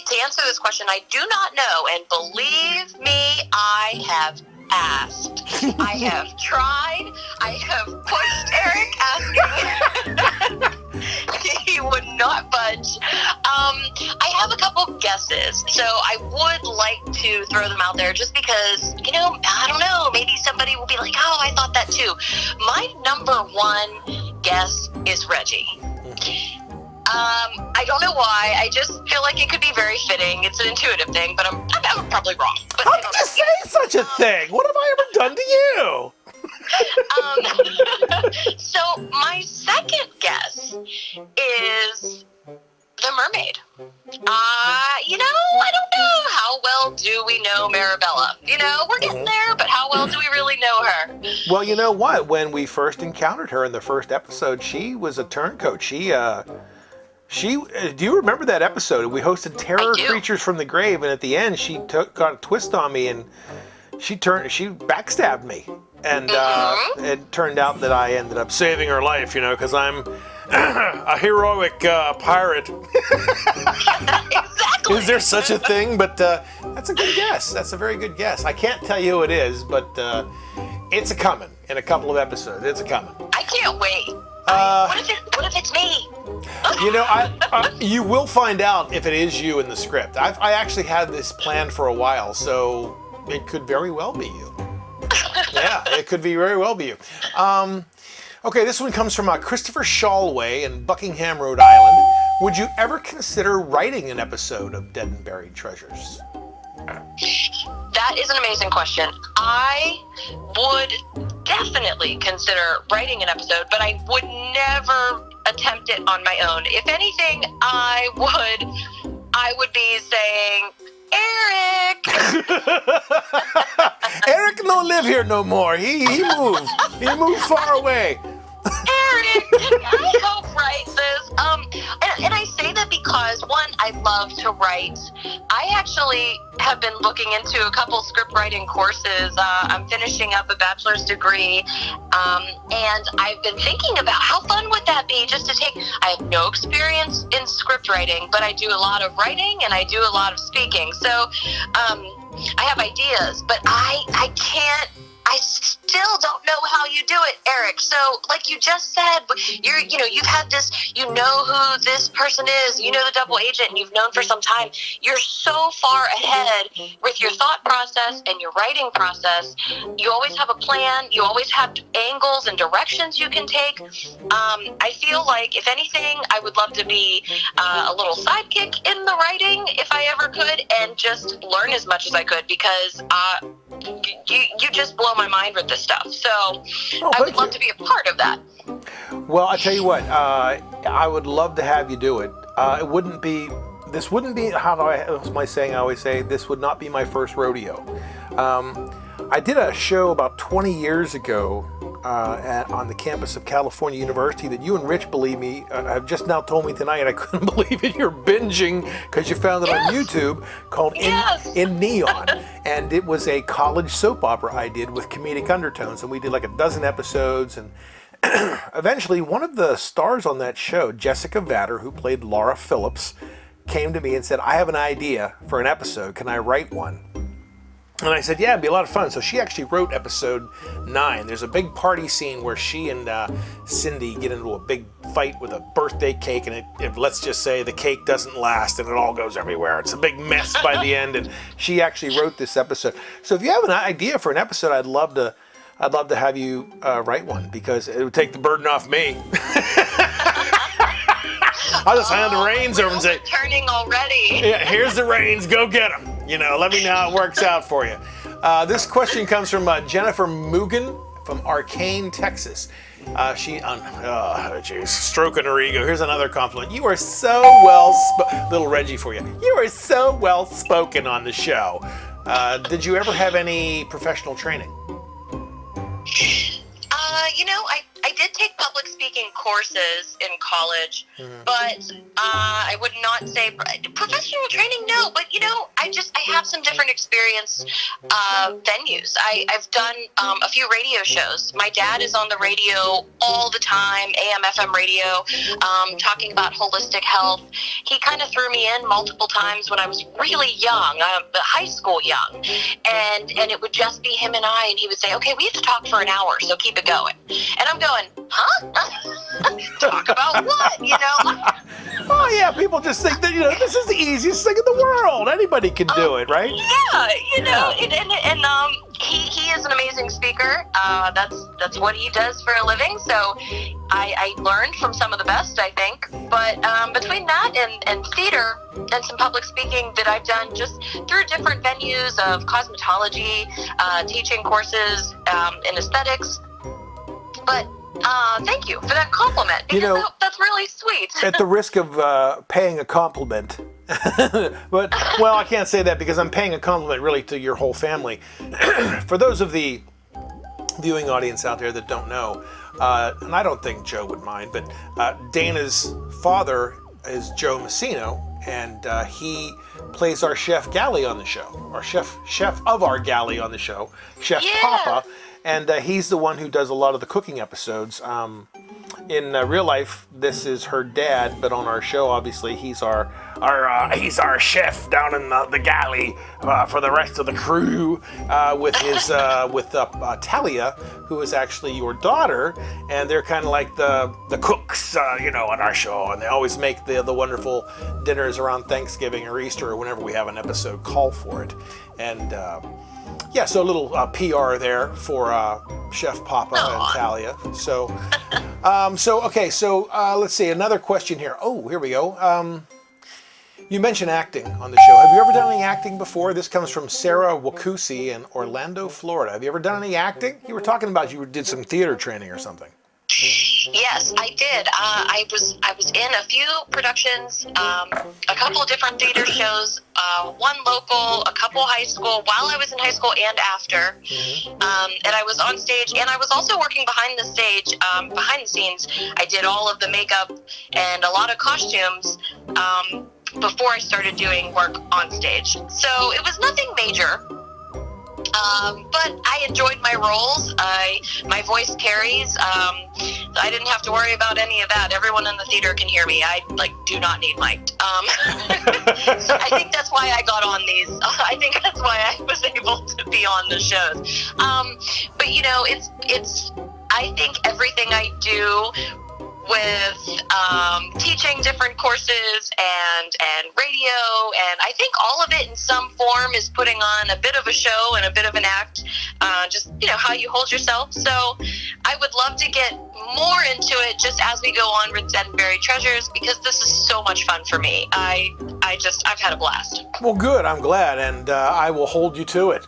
to answer this question, I do not know, and believe me, I have asked. I have tried. I have pushed Erik, asking. He would not budge. I have a couple guesses, so I would like to throw them out there just because, I don't know, maybe somebody will be like, oh, I thought that too. My number one guess is Reggie. I don't know why. I just feel like it could be very fitting. It's an intuitive thing, but I'm probably wrong. But how can you say such a thing? What have I ever done to you? So my second guess is the mermaid. I don't know. How well do we know Mirabella? We're getting there, but how well do we really know her? Well, you know what? When we first encountered her in the first episode, she was a turncoat. Do you remember that episode? We hosted Terror Creatures from the Grave, and at the end, she got a twist on me, and she backstabbed me. And it turned out that I ended up saving her life, because I'm a heroic pirate. Exactly. Exactly. Is there such a thing? But that's a good guess. That's a very good guess. I can't tell you who it is, but it's a coming in a couple of episodes. It's a coming. I can't wait. What if it's me? You know, you will find out if it is you in the script. I actually had this planned for a while, so it could very well be you. Yeah, it could be very well be you. Okay, this one comes from Christopher Shalway in Buckingham, Rhode Island. Would you ever consider writing an episode of Dead and Buried Treasures? That is an amazing question. I would definitely consider writing an episode, but I would never attempt it on my own. If anything, I would be saying, Erik! Erik don't live here no more. He moved. He moved far away. Erik, can I help write this? And I say that because, one, I love to write. I actually have been looking into a couple script writing courses. I'm finishing up a bachelor's degree, and I've been thinking about how fun would that be just to take. I have no experience in script writing, but I do a lot of writing and I do a lot of speaking. So I have ideas, but I can't. I still don't know how you do it, Erik. So, like you just said, you've had this, you know who this person is, you know the double agent, and you've known for some time. You're so far ahead with your thought process and your writing process. You always have a plan. You always have angles and directions you can take. I feel like, if anything, I would love to be a little sidekick in the writing if I ever could, and just learn as much as I could, because you just blow my mind with this stuff. So I would love to be a part of that. Well, I tell you what, I would love to have you do it. This wouldn't be, what's my saying I always say, this would not be my first rodeo. I did a show about 20 years ago on the campus of California University that you and Rich, believe me, have just now told me tonight, and I couldn't believe it. You're binging because you found it on YouTube, called In Neon. And it was a college soap opera I did with comedic undertones, and we did like a dozen episodes. And eventually, one of the stars on that show, Jessica Vatter, who played Laura Phillips, came to me and said, I have an idea for an episode. Can I write one? And I said, yeah, it'd be a lot of fun. So she actually wrote episode 9. There's a big party scene where she and Cindy get into a big fight with a birthday cake, and it let's just say the cake doesn't last and it all goes everywhere. It's a big mess by the end, and she actually wrote this episode. So if you have an idea for an episode, I'd love to have you write one, because it would take the burden off me. I'll just hand the reins over and say, turning already. Yeah, here's the reins, go get them. Let me know how it works out for you. This question comes from Jennifer Mugen from Arcane, Texas. She's stroking her ego. Here's another compliment. You are so little Reggie for you. You are so well spoken on the show. Did you ever have any professional training? I did take public speaking courses in college, but I would not say professional training, no, but I have some different experience venues. I've done a few radio shows. My dad is on the radio all the time, AM, FM radio, talking about holistic health. He kind of threw me in multiple times when I was really young, high school young, and it would just be him and I, and he would say, okay, we have to talk for an hour, so keep it going. And I'm going, huh? Talk about what, Oh, yeah, people just think that, this is the easiest thing in the world. Anybody can do it, right? Yeah, and he is an amazing speaker. That's what he does for a living. So I learned from some of the best, I think. But between that and theater and some public speaking that I've done just through different venues of cosmetology, teaching courses in aesthetics. But thank you for that compliment, because that's really sweet. At the risk of paying a compliment, but, well, I can't say that because I'm paying a compliment really to your whole family. For those of the viewing audience out there that don't know, and I don't think Joe would mind, but Dana's father is Joe Messino, and he plays our chef galley on the show, our chef of our galley on the show, Chef Papa. And he's the one who does a lot of the cooking episodes. in real life, this is her dad, but on our show, obviously, he's our chef down in the galley for the rest of the crew with his Talia, who is actually your daughter, and they're kind of like the cooks, on our show, and they always make the wonderful dinners around Thanksgiving or Easter or whenever we have an episode call for it, and. So a little PR there for Chef Papa and Talia. So, let's see, another question here. Oh, here we go. You mentioned acting on the show. Have you ever done any acting before? This comes from Sarah Wakusi in Orlando, Florida. Have you ever done any acting? You were talking about you did some theater training or something. Yes, I did. I was in a few productions, a couple of different theater shows, one local, a couple high school, while I was in high school and after. And I was on stage, and I was also working behind the scenes. I did all of the makeup and a lot of costumes before I started doing work on stage. So it was nothing major. But I enjoyed my roles. My voice carries. I didn't have to worry about any of that. Everyone in the theater can hear me. I do not need mic'd. So I think that's why I got on these. I think that's why I was able to be on the shows. But it's. I think everything I do with teaching different courses and radio, and I think all of it in some form is putting on a bit of a show and a bit of an act, just how you hold yourself. So I would love to get more into it just as we go on with Dead and Buried Treasures, because this is so much fun for me. I've had a blast. Well, good. I'm glad, and I will hold you to it.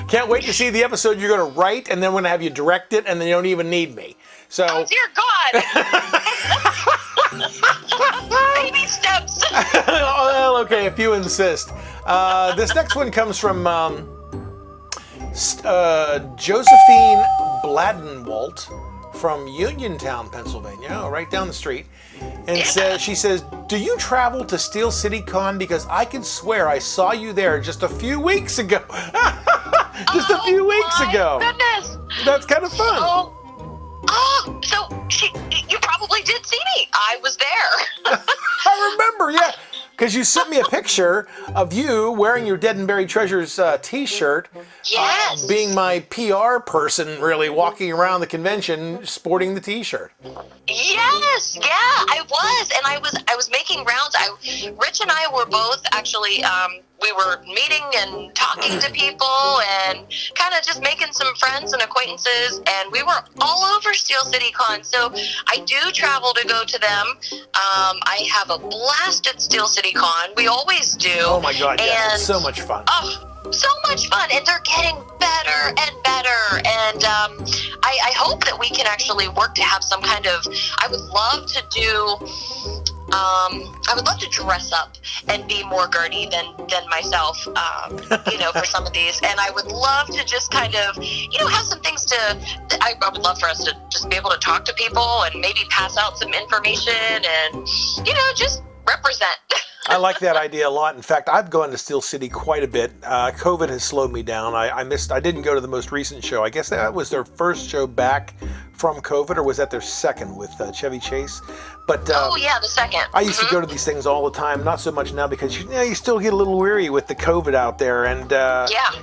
Can't wait to see the episode you're going to write, and then we're going to have you direct it, and then you don't even need me. So. Oh, dear God! Baby steps. Well, okay, if you insist. This next one comes from Josephine Bladenwalt from Uniontown, Pennsylvania, right down the street. And she says, do you travel to Steel City Con? Because I can swear I saw you there just a few weeks ago. A few weeks ago. Goodness. That's kind of fun. So you probably did see me. I was there. I remember, yeah. Because you sent me a picture of you wearing your Dead and Buried Treasures t-shirt. Yes. Being my PR person, really, walking around the convention sporting the t-shirt. Yes, yeah, I was. And I was making rounds. Rich and I were both actually, we were meeting and talking to people and kind of just making some friends and acquaintances, and we were all over Steel City Con, so I do travel to go to them. I have a blast at Steel City Con. We always do. Oh my God, yes, it's so much fun. Oh, so much fun, and they're getting better and better, and I hope that we can actually work to have some kind of, I would love to dress up and be more Gurdy than myself, for some of these. And I would love to just kind of, have some things I would love for us to just be able to talk to people and maybe pass out some information and, just represent. I like that idea a lot. In fact, I've gone to Steel City quite a bit. COVID has slowed me down. I didn't go to the most recent show. I guess that was their first show back from COVID, or was that their second with Chevy Chase? But the second. I used to go to these things all the time. Not so much now because you still get a little weary with the COVID out there, and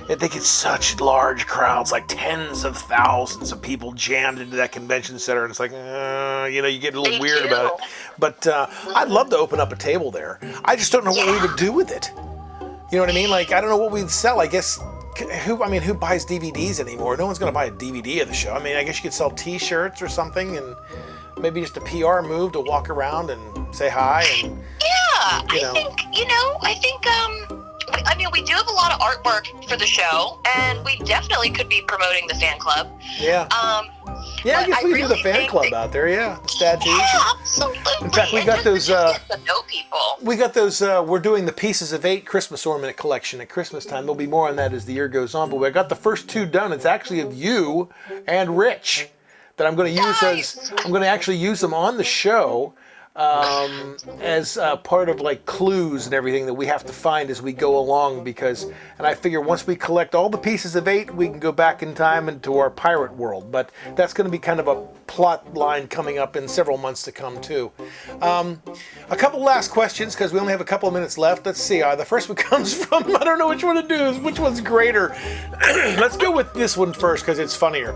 they get such large crowds, like tens of thousands of people jammed into that convention center, and it's like you get a little weird about it. But I'd love to open up a table there. I just don't know what we would do with it. You know what I mean? Like, I don't know what we'd sell. I guess who buys DVDs anymore? No one's going to buy a DVD of the show. I mean, I guess you could sell T-shirts or something, and maybe just a PR move to walk around and say hi. And, I think we do have a lot of artwork for the show, and we definitely could be promoting the fan club. Yeah. I guess we do the fan club out there. Yeah, statues. Yeah, absolutely. In fact, we got those. Get to know people. We got those. We're doing the Pieces of 8 Christmas ornament collection at Christmas time. There'll be more on that as the year goes on. But we got the first 2 done. It's actually of you and Rich that I'm going to use I'm going to actually use them on the show. as part of like clues and everything that we have to find as we go along, and I figure once we collect all the pieces of 8, we can go back in time into our pirate world. But that's going to be kind of a plot line coming up in several months to come too. A couple last questions because we only have a couple of minutes left. Let's see. The first one comes from, I don't know which one to do. Which one's greater? Let's go with this one first because it's funnier.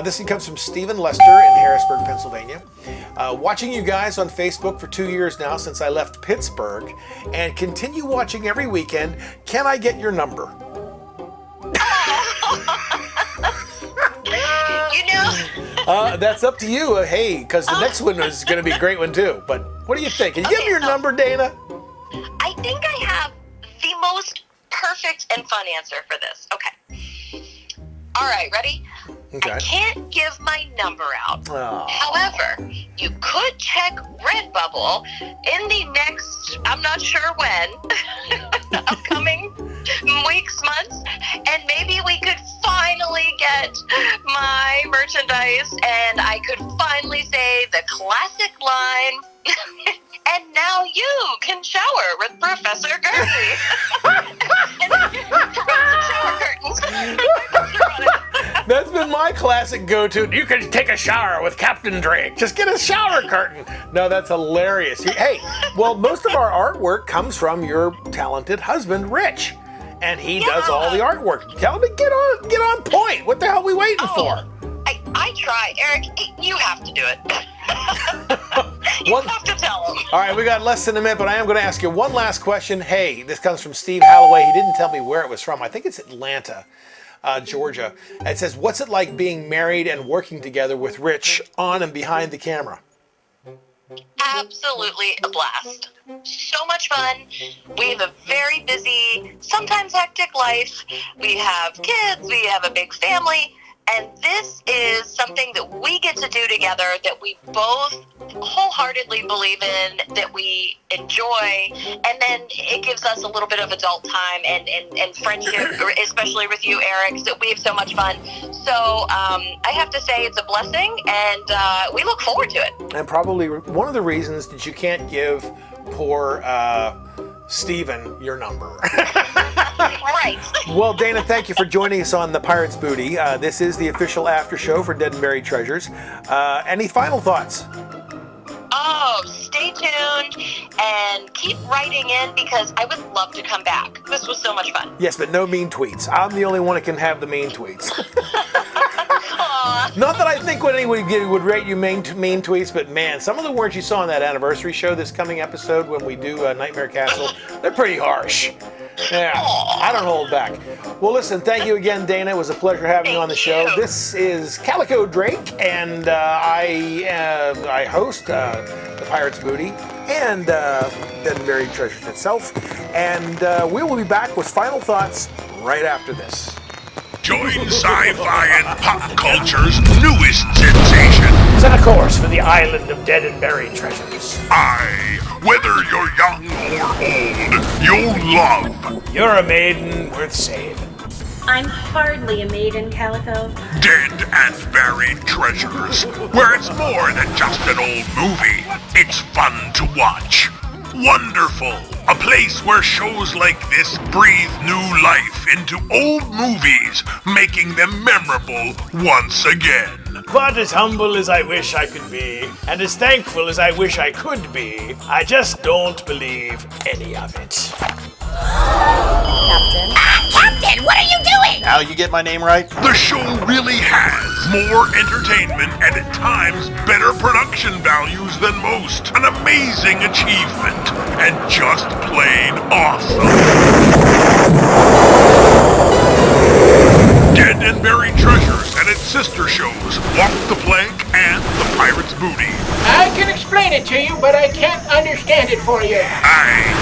This one comes from Stephen Lester in Harrisburg, Pennsylvania. Watching you guys on Facebook for 2 years now since I left Pittsburgh and continue watching every weekend. Can I get your number? That's up to you. Hey, because the next one is going to be a great one too. But what do you think? Can you give me your number, Dana? I think I have the most perfect and fun answer for this. Okay. All right, ready? Okay. I can't give my number out. Oh. However, you could check Redbubble in the next, I'm not sure when, upcoming weeks, months, and maybe we could finally get my merchandise and I could finally say the classic line, and now you can shower with Professor Gurdy. And shower curtains. That's been my classic go-to. You can take a shower with Captain Drake. Just get a shower curtain. No, that's hilarious. Hey, well, most of our artwork comes from your talented husband, Rich. And he does all the artwork. Tell him to get on point. What the hell are we waiting for? I try. Eric, you have to do it. You have to tell him. All right, we got less than a minute, but I am going to ask you one last question. Hey, this comes from Steve Halloway. He didn't tell me where it was from. I think it's Atlanta, Georgia. It says, what's it like being married and working together with Rich on and behind the camera? Absolutely a blast. So much fun. We have a very busy, sometimes hectic life. We have kids, we have a big family, and this is something that we get to do together that we both wholeheartedly believe in, that we enjoy, and then it gives us a little bit of adult time and friendship, especially with you, Eric, that we have so much fun. So I have to say it's a blessing, and we look forward to it. And probably one of the reasons that you can't give poor Steven your number. Right. Well, Dana, thank you for joining us on the Pirates Booty. This is the official after show for Dead and Buried Treasures. Any final thoughts? Oh, stay tuned and keep writing in because I would love to come back. This was so much fun. Yes, but no mean tweets. I'm the only one that can have the mean tweets. Not that I think anyone would rate you mean tweets, but man, some of the words you saw on that anniversary show this coming episode when we do Nightmare Castle, they're pretty harsh. Yeah, I don't hold back. Well, listen, thank you again, Dana. It was a pleasure having you on the show. This is Calico Drake, and I host the Pirates Booty and Dead and Buried Treasures itself. And we will be back with final thoughts right after this. Join sci-fi and pop culture's newest sensation. Set a course for the island of Dead and Buried Treasures. Whether you're young or old, you'll love. You're a maiden worth saving. I'm hardly a maiden, Calico. Dead and Buried Treasures, where it's more than just an old movie. It's fun to watch. Wonderful. A place where shows like this breathe new life into old movies, making them memorable once again. But as humble as I wish I could be, and as thankful as I wish I could be, I just don't believe any of it. Captain. Captain, what are you doing? Now you get my name right? The show really has more entertainment and at times better production values than most. An amazing achievement and just plain awesome. Dead and Buried Treasures and its sister shows Walk the Plank and The Pirate's Booty. I can explain it to you, but I can't understand it for you.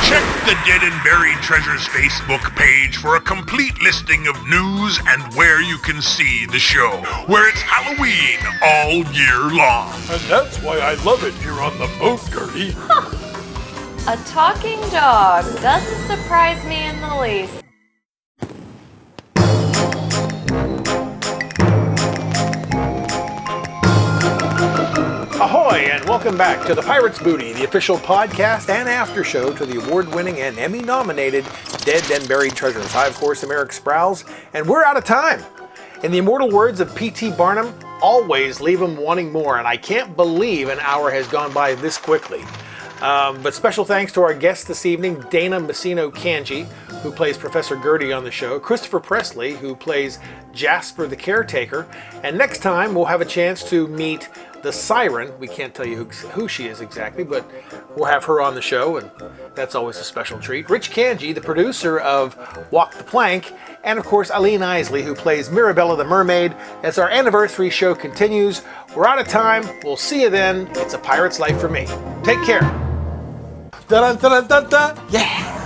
Check the Dead and Buried Treasures Facebook page for a complete listing of news and where you can see the show, where it's Halloween all year long. And that's why I love it here on the boat, Gurdy. A talking dog doesn't surprise me in the least. Ahoy, and welcome back to the Pirates Booty, the official podcast and after show to the award-winning and Emmy-nominated Dead and Buried Treasures. I, of course, am Erik Sprowls, and we're out of time. In the immortal words of P.T. Barnum, always leave them wanting more, and I can't believe an hour has gone by this quickly. But special thanks to our guest this evening, Dana Messino-Cange, who plays Professor Gurdy on the show, Christopher Pressley, who plays Jasper the Caretaker, and next time we'll have a chance to meet the Siren. We can't tell you who she is exactly, but we'll have her on the show, and that's always a special treat. Rich Kanji, the producer of Walk the Plank, and of course Eileen Isley, who plays Mirabella the Mermaid. As our anniversary show continues, we're out of time. We'll see you then. It's a pirate's life for me. Take care. Dun dun dun dun dun. Yeah.